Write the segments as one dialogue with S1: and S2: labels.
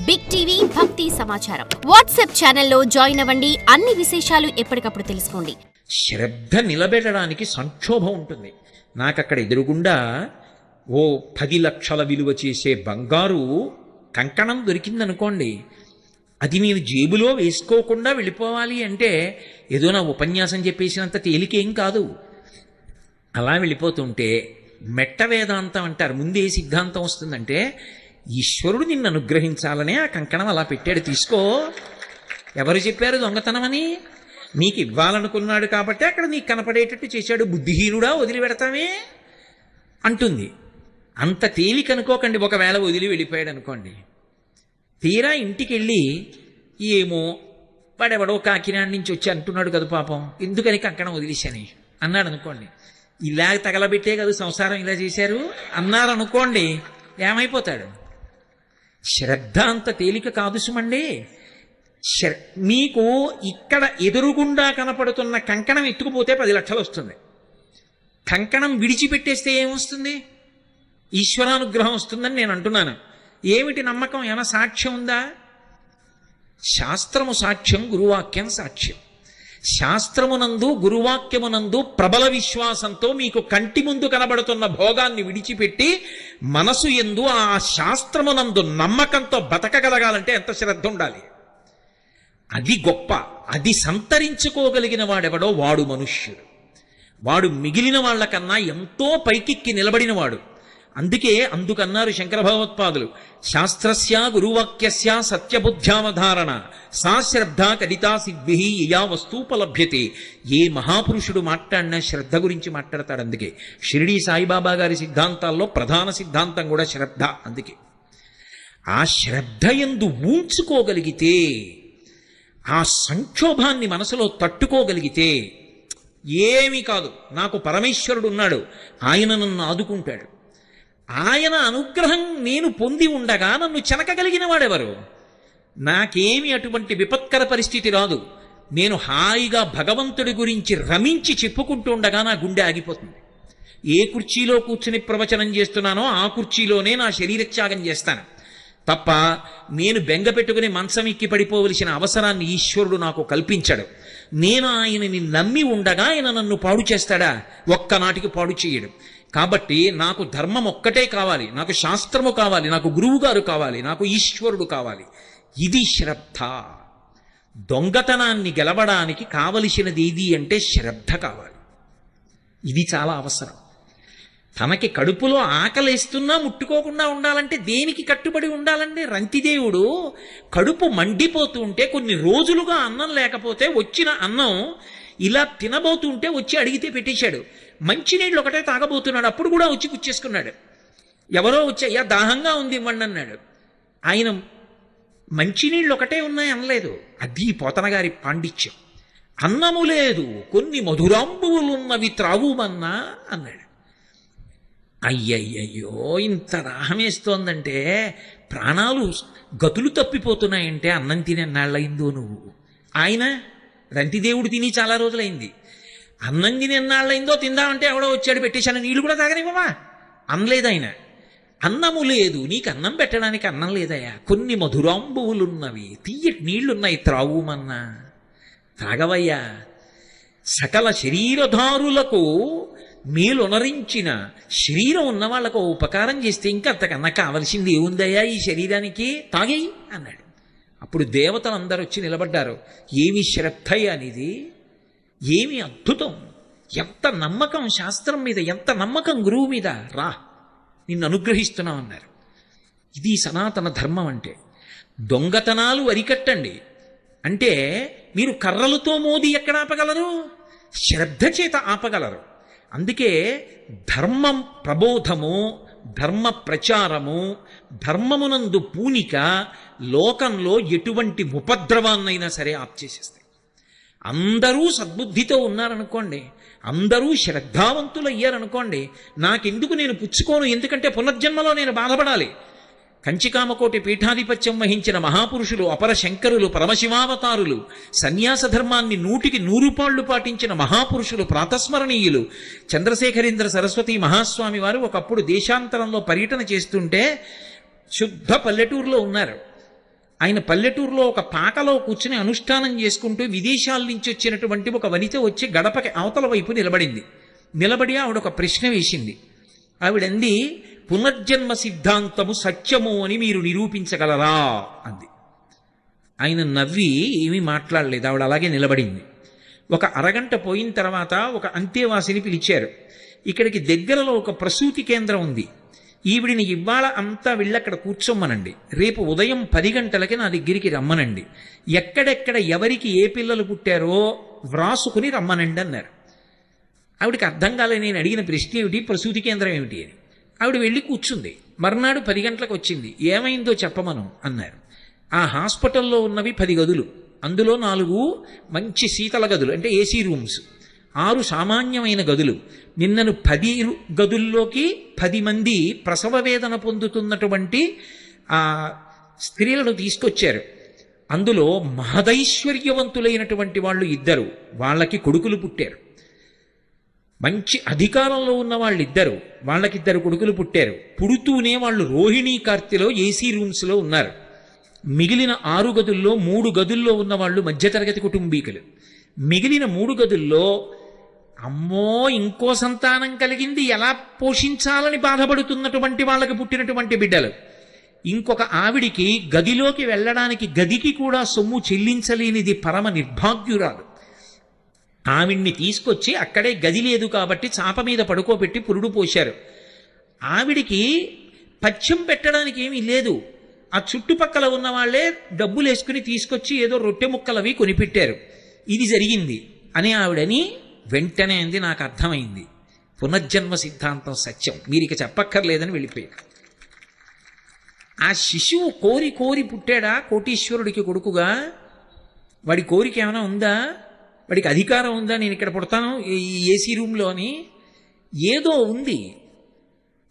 S1: Big TV భక్తి సమాచారం WhatsApp ఛానల్లో జాయిన్ అవ్వండి. అన్ని విశేషాలు ఎప్పటికప్పుడు తెలుసుకోండి.
S2: శ్రద్ధ నిలబెట్టడానికి సంక్షోభం ఉంటుంది. నాకక్కడ ఎదురుగుండా ఓ 10 లక్షల విలువ చేసే బంగారు కంకణం దొరికిందనుకోండి, అది నేను జేబులో వేసుకోకుండా వెళ్ళిపోవాలి అంటే ఏదో నా ఉపన్యాసం చెప్పేసినంత తేలికేం కాదు. అలా వెళ్ళిపోతుంటే మెట్ట వేదాంతం అంటారు. ముందే సిద్ధాంతం వస్తుందంటే ఈశ్వరుడు నిన్ను అనుగ్రహించాలనే ఆ కంకణం అలా పెట్టాడు, తీసుకో. ఎవరు చెప్పారు దొంగతనమని? నీకు ఇవ్వాలనుకున్నాడు కాబట్టి అక్కడ నీకు కనపడేటట్టు చేశాడు. బుద్ధిహీనుడా వదిలిపెడతామే అంటుంది. అంత తేలిక అనుకోకండి. ఒకవేళ వదిలి వెళ్ళిపోయాడు అనుకోండి, తీరా ఇంటికి వెళ్ళి ఏమో వాడెవడో కాకినాడ నుంచి వచ్చి అంటున్నాడు కదా పాపం, ఎందుకని కంకణం వదిలేశాని అన్నాడు అనుకోండి. ఇలా తగలబెట్టే కదా సంసారం ఇలా చేశారు అన్నారు అనుకోండి, ఏమైపోతాడు? శ్రద్ధ అంత తేలిక కాదు సుమండి. మీకు ఇక్కడ ఎదురుగుండా కనపడుతున్న కంకణం ఎత్తుకుపోతే 10 లక్షలు వస్తుంది. కంకణం విడిచిపెట్టేస్తే ఏమొస్తుంది? ఈశ్వరానుగ్రహం వస్తుందని నేను అంటున్నాను. ఏమిటి నమ్మకం? ఏమైనా సాక్ష్యం ఉందా? శాస్త్రము సాక్ష్యం, గురువాక్యం సాక్ష్యం. శాస్త్రమునందు గురువాక్యమునందు ప్రబల విశ్వాసంతో మీకు కంటి ముందు కనబడుతున్న భోగాన్ని విడిచిపెట్టి మనసు యందు ఆ శాస్త్రమునందు నమ్మకంతో బతకగలగాలంటే ఎంత శ్రద్ధ ఉండాలి. అది గొప్ప. అది సంతరించుకోగలిగిన వాడెవడో వాడు మనుష్యుడు. వాడు మిగిలిన వాళ్ళకన్నా ఎంతో పైకెక్కి నిలబడినవాడు. అందుకన్నారు శంకర భగవత్పాదులు, శాస్త్రస్య గురువాక్యస్య సత్యబుద్ధ్యావధారణ సా శ్రద్ధ కడితా సిద్భి యయా వస్తూపలభ్యతే. ఏ మహాపురుషుడు మాట్లాడినా శ్రద్ధ గురించి మాట్లాడతాడు. అందుకే షిరిడీ సాయిబాబా గారి సిద్ధాంతాల్లో ప్రధాన సిద్ధాంతం కూడా శ్రద్ధ. అందుకే ఆ శ్రద్ధ యందు ఊంచుకోగలిగితే, ఆ సంక్షోభాన్ని మనసులో తట్టుకోగలిగితే ఏమీ కాదు. నాకు పరమేశ్వరుడు ఉన్నాడు, ఆయన నన్ను ఆదుకుంటాడు. ఆయన అనుగ్రహం నేను పొంది ఉండగా నన్ను చెనకగలిగిన వాడెవరు? నాకేమి అటువంటి విపత్కర పరిస్థితి రాదు. నేను హాయిగా భగవంతుడి గురించి రమించి చెప్పుకుంటూ ఉండగా నా గుండె ఆగిపోతుంది. ఏ కుర్చీలో కూర్చుని ప్రవచనం చేస్తున్నానో ఆ కుర్చీలోనే నా శరీరత్యాగం చేస్తాను తప్ప నేను బెంగ పెట్టుకుని మంచం ఎక్కి పడిపోవలసిన అవసరాన్ని ఈశ్వరుడు నాకు కల్పించాడు. నేను ఆయనని నమ్మి ఉండగా ఆయన నన్ను పాడు చేస్తాడా? ఒక్కనాటికి పాడు చేయడు. కాబట్టి నాకు ధర్మం ఒక్కటే కావాలి, నాకు శాస్త్రము కావాలి, నాకు గురువుగారు కావాలి, నాకు ఈశ్వరుడు కావాలి. ఇది శ్రద్ధ. దొంగతనాన్ని గెలవడానికి కావలసినది ఏది అంటే శ్రద్ధ కావాలి. ఇది చాలా అవసరం. తనకి కడుపులో ఆకలేస్తున్నా ముట్టుకోకుండా ఉండాలంటే దేనికి కట్టుబడి ఉండాలండి? రంతిదేవుడు కడుపు మండిపోతూ ఉంటే, కొన్ని రోజులుగా అన్నం లేకపోతే వచ్చిన అన్నం ఇలా తినబోతుంటే వచ్చి అడిగితే పెట్టేశాడు. మంచినీళ్ళు ఒకటే తాగబోతున్నాడు, అప్పుడు కూడా వచ్చి పుచ్చేసుకున్నాడు. ఎవరో వచ్చి అయ్యా దాహంగా ఉంది ఇవ్వండి అన్నాడు. ఆయన మంచినీళ్ళు ఒకటే ఉన్నాయి అనలేదు. అది పోతనగారి పాండిత్యం. అన్నము లేదు, కొన్ని మధురాంబువులున్నవి త్రావుమన్నా అన్నాడు. అయ్యయ్యో, ఇంత దాహం వేస్తోందంటే, ప్రాణాలు గతులు తప్పిపోతున్నాయంటే అన్నం తినెన్నాళ్ళయిందో నువ్వు. ఆయన రంతిదేవుడు తిని చాలా రోజులైంది. అన్నం తిని ఎన్నాళ్ళైందో తిందామంటే ఎవడో వచ్చాడు పెట్టేశాను, నీళ్ళు కూడా తాగనివ్వమా అనలేదు ఆయన. అన్నము లేదు, నీకు అన్నం పెట్టడానికి అన్నం లేదయ్యా, కొన్ని మధురాంబువులున్నవి, తీయటి నీళ్లున్నాయి, త్రావుమన్నా. తాగవయ్యా. సకల శరీరధారులకు మేలునరించిన శరీరం ఉన్న వాళ్ళకు ఉపకారం చేస్తే ఇంకా అంతకన్నా కావలసింది ఏముందయ్యా ఈ శరీరానికి? తాగేయి అన్నాడు. అప్పుడు దేవతలు అందరూ వచ్చి నిలబడ్డారు. ఏమి శ్రద్ధ అనేది! ఏమి అద్భుతం! ఎంత నమ్మకం శాస్త్రం మీద, ఎంత నమ్మకం గురువు మీద! రా, నిన్ను అనుగ్రహిస్తున్నాం అన్నారు. ఇది సనాతన ధర్మం అంటే. దొంగతనాలు అరికట్టండి అంటే మీరు కర్రలతో మోది ఎక్కడ ఆపగలరు? శ్రద్ధ చేత ఆపగలరు. అందుకే ధర్మం ప్రబోధము, ధర్మ ప్రచారము, ధర్మమునందు పూనిక లోకంలో ఎటువంటి ఉపద్రవాన్నైనా సరే ఆప్చేసేస్తాయి. అందరూ సద్బుద్ధితో ఉన్నారనుకోండి, అందరూ శ్రద్ధావంతులయ్యారనుకోండి, నాకెందుకు, నేను పుచ్చుకోను, ఎందుకంటే పునర్జన్మలో నేను బాధపడాలి. కంచికామకోటి పీఠాధిపత్యం వహించిన మహాపురుషులు, అపర శంకరులు, పరమశివావతారులు, సన్యాస ధర్మాన్ని 100కి 100 పాళ్ళు పాటించిన మహాపురుషులు, ప్రాతస్మరణీయులు. చంద్రశేఖరేంద్ర సరస్వతి మహాస్వామి వారు ఒకప్పుడు దేశాంతరంలో పర్యటన చేస్తుంటే శుద్ధ పల్లెటూరులో ఉన్నారు. ఆయన పల్లెటూరులో ఒక పాకలో కూర్చుని అనుష్ఠానం చేసుకుంటూ విదేశాల నుంచి వచ్చినటువంటి ఒక వనిత వచ్చి గడపకి అవతల వైపు నిలబడింది. నిలబడి ఆవిడ ఒక ప్రశ్న వేసింది. ఆవిడంది, పునర్జన్మ సిద్ధాంతము సత్యము అని మీరు నిరూపించగలరా అంది. ఆయన నవ్వి ఏమీ మాట్లాడలేదు. ఆవిడ అలాగే నిలబడింది. ఒక అరగంట పోయిన తర్వాత ఒక అంతేవాసిని పిలిచారు. ఇక్కడికి దగ్గరలో ఒక ప్రసూతి కేంద్రం ఉంది, ఈవిడిని ఇవాళ అంతా వెళ్ళక్కడ కూర్చోమ్మనండి, రేపు ఉదయం 10 గంటలకి నా దగ్గరికి రమ్మనండి, ఎక్కడెక్కడ ఎవరికి ఏ పిల్లలు పుట్టారో వ్రాసుకుని రమ్మనండి అన్నారు. ఆవిడికి అర్థం కాలే నేను అడిగిన ప్రశ్న ఏమిటి, ప్రసూతి కేంద్రం ఏమిటి అని. ఆవిడ వెళ్ళి కూర్చుంది. మర్నాడు 10 గంటలకు వచ్చింది. ఏమైందో చెప్పమను అన్నారు. ఆ హాస్పిటల్లో ఉన్నవి 10 గదులు, అందులో 4 మంచి శీతల గదులు అంటే ఏసీ రూమ్స్, 6 సామాన్యమైన గదులు. నిన్నను 10 గదుల్లోకి 10 మంది ప్రసవ వేదన పొందుతున్నటువంటి ఆ స్త్రీలను తీసుకొచ్చారు. అందులో మహదైశ్వర్యవంతులైనటువంటి వాళ్ళు 2, వాళ్ళకి కొడుకులు పుట్టారు. మంచి అధికారంలో ఉన్న వాళ్ళు 2, వాళ్ళకి 2 కొడుకులు పుట్టారు. పుడుతూనే వాళ్ళు రోహిణీ కార్తెలో ఏసీ రూమ్స్లో ఉన్నారు. మిగిలిన 6 గదుల్లో 3 గదుల్లో ఉన్న వాళ్ళు మధ్యతరగతి కుటుంబీకులు. మిగిలిన 3 గదుల్లో అమ్మో ఇంకో సంతానం కలిగింది ఎలా పోషించాలని బాధపడుతున్నటువంటి వాళ్ళకి పుట్టినటువంటి బిడ్డలు. ఇంకొక ఆవిడికి గదిలోకి వెళ్ళడానికి గదికి కూడా సొమ్ము చెల్లించలేనిది పరమ నిర్భాగ్యురాలు. ఆవిడ్ని తీసుకొచ్చి అక్కడే గది లేదు కాబట్టి చాప మీద పడుకోబెట్టి పురుడు పోశారు. ఆవిడికి పథ్యం పెట్టడానికి ఏమీ లేదు. ఆ చుట్టుపక్కల ఉన్న వాళ్ళే డబ్బులు వేసుకుని తీసుకొచ్చి ఏదో రొట్టె ముక్కలవి కొనిపెట్టారు. ఇది జరిగింది అని ఆవిడని వెంటనే అంది, నాకు అర్థమైంది, పునర్జన్మ సిద్ధాంతం సత్యం, మీరు ఇక చెప్పక్కర్లేదని వెళ్ళిపోయారు. ఆ శిశువు కోరి కోరి పుట్టాడా కోటీశ్వరుడికి కొడుకుగా? వాడి కోరిక ఏమైనా ఉందా? వాడికి అధికారం ఉందా నేను ఇక్కడ పుడతాను ఈ ఏసీ రూమ్లో అని? ఏదో ఉంది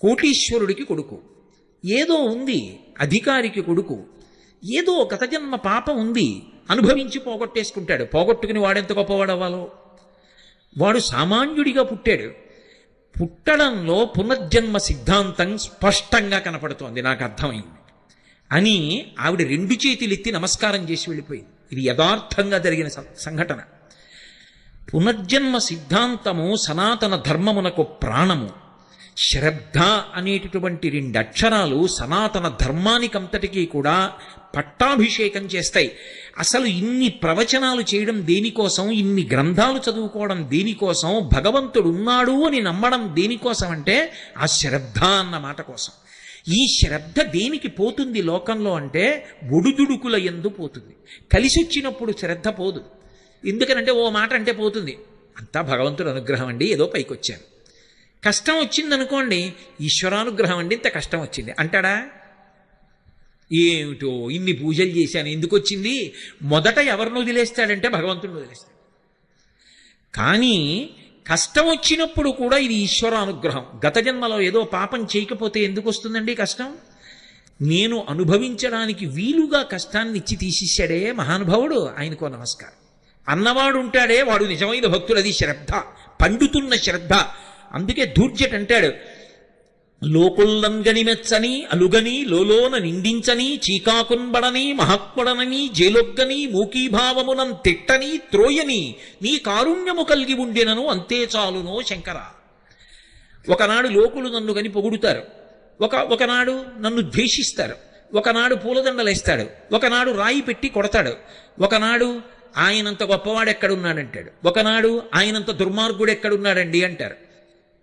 S2: కోటీశ్వరుడికి కొడుకు, ఏదో ఉంది అధికారికి కొడుకు, ఏదో గత జన్మ పాపం ఉంది, అనుభవించి పోగొట్టేసుకుంటాడు. పోగొట్టుకుని వాడెంత గొప్పవాడు అవ్వాలో. వాడు సామాన్యుడిగా పుట్టాడు. పుట్టడంలో పునర్జన్మ సిద్ధాంతం స్పష్టంగా కనపడుతోంది, నాకు అర్థమైంది అని ఆవిడ 2 చేతులెత్తి నమస్కారం చేసి వెళ్ళిపోయింది. ఇది యథార్థంగా జరిగిన సంఘటన. పునర్జన్మ సిద్ధాంతము సనాతన ధర్మమునకు ప్రాణము. శ్రద్ధ అనేటటువంటి 2 అక్షరాలు సనాతన ధర్మానికంతటికీ కూడా పట్టాభిషేకం చేస్తాయి. అసలు ఇన్ని ప్రవచనాలు చేయడం దేనికోసం, ఇన్ని గ్రంథాలు చదువుకోవడం దేనికోసం, భగవంతుడు ఉన్నాడు అని నమ్మడం దేనికోసం అంటే ఆ శ్రద్ధ అన్న మాట కోసం. ఈ శ్రద్ధ దేనికి పోతుంది లోకంలో అంటే ఒడుదుడుకుల యందు పోతుంది. కలిసి వచ్చినప్పుడు శ్రద్ధ పోదు. ఎందుకనంటే ఓ మాట అంటే పోతుంది, అంతా భగవంతుడు అనుగ్రహం అండి, ఏదో పైకి వచ్చాను. కష్టం వచ్చిందనుకోండి, ఈశ్వరానుగ్రహం అండి, ఇంత కష్టం వచ్చింది అంటాడా? ఏమిటో ఇన్ని పూజలు చేశాను ఎందుకు వచ్చింది? మొదట ఎవరిని వదిలేస్తాడంటే భగవంతుడిని వదిలేస్తాడు. కానీ కష్టం వచ్చినప్పుడు కూడా ఇది ఈశ్వరానుగ్రహం. గత జన్మలో ఏదో పాపం చేయకపోతే ఎందుకు వస్తుందండి కష్టం? నేను అనుభవించడానికి వీలుగా కష్టాన్ని ఇచ్చి తీసేశాడే మహానుభావుడు, ఆయనకో నమస్కారం. అన్నవాడు ఉంటాడే వాడు నిజమైన భక్తుడు. అది శ్రద్ధ, పండుతున్న శ్రద్ధ. అందుకే దూర్జట్ అంటాడు, లోకుల్లంగని మెచ్చని అలుగని లోలోన నిండించని చీకాకున్బడని మహాత్ముడనని జేలొగ్గని మూకీభావమునం తిట్టని త్రోయని నీ కారుణ్యము కలిగి ఉండినను అంతే చాలునో శంకర. ఒకనాడు లోకులు నన్ను కని పొగుడుతారు, ఒకనాడు నన్ను ద్వేషిస్తారు, ఒకనాడు పూలదండలేస్తాడు, ఒకనాడు రాయి పెట్టి కొడతాడు, ఒకనాడు ఆయనంత గొప్పవాడు ఎక్కడున్నాడంటాడు, ఒకనాడు ఆయనంత దుర్మార్గుడు ఎక్కడున్నాడండి అంటారు.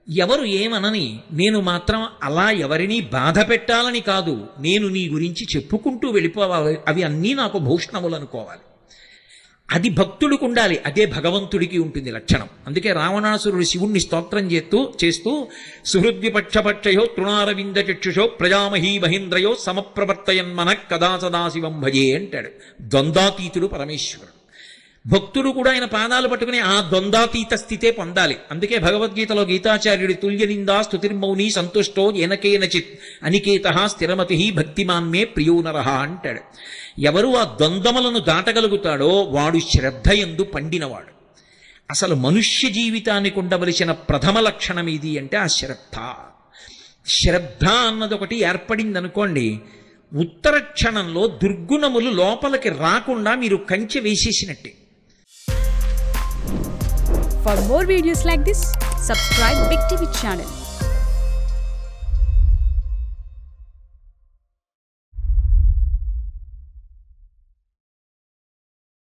S2: ఎవరు ఏమనని నేను మాత్రం అలా ఎవరినీ బాధ పెట్టాలని కాదు, నేను నీ గురించి చెప్పుకుంటూ వెళ్ళిపోవాలి. అవి అన్నీ నాకు భూషణములు అనుకోవాలి. అది భక్తుడికి ఉండాలి, అదే భగవంతుడికి ఉంటుంది లక్షణం. అందుకే రావణాసురుడు శివుణ్ణి స్తోత్రం చేస్తూ సుహృద్విపక్షపక్షయో తృణారవింద చక్షుషో ప్రజామహీ మహేంద్రయో సమప్రవర్తయన్మన కదా సదాశివం భజే అంటాడు. ద్వంద్వాతీతుడు పరమేశ్వరుడు. భక్తుడు కూడా ఆయన పాదాలు పట్టుకుని ఆ ద్వంద్వాతీత స్థితే పొందాలి. అందుకే భగవద్గీతలో గీతాచార్యుడి తుల్యనిందా స్తుతిర్మౌని సంతుష్టో ఏనకేనచిత్ అనికేత స్థిరమతి భక్తిమాన్మే ప్రియోనరహ అంటాడు. ఎవరు ఆ ద్వంద్వములను దాటగలుగుతాడో వాడు శ్రద్ధయందు పండినవాడు. అసలు మనుష్య జీవితానికి ఉండవలసిన ప్రథమ లక్షణం ఇది అంటే ఆ శ్రద్ధ. శ్రద్ధ అన్నది ఒకటి ఏర్పడింది అనుకోండి, ఉత్తర క్షణంలో దుర్గుణములు లోపలికి రాకుండా మీరు కంచె వేసేసినట్టే.
S3: For more videos like this, subscribe Big TV channel.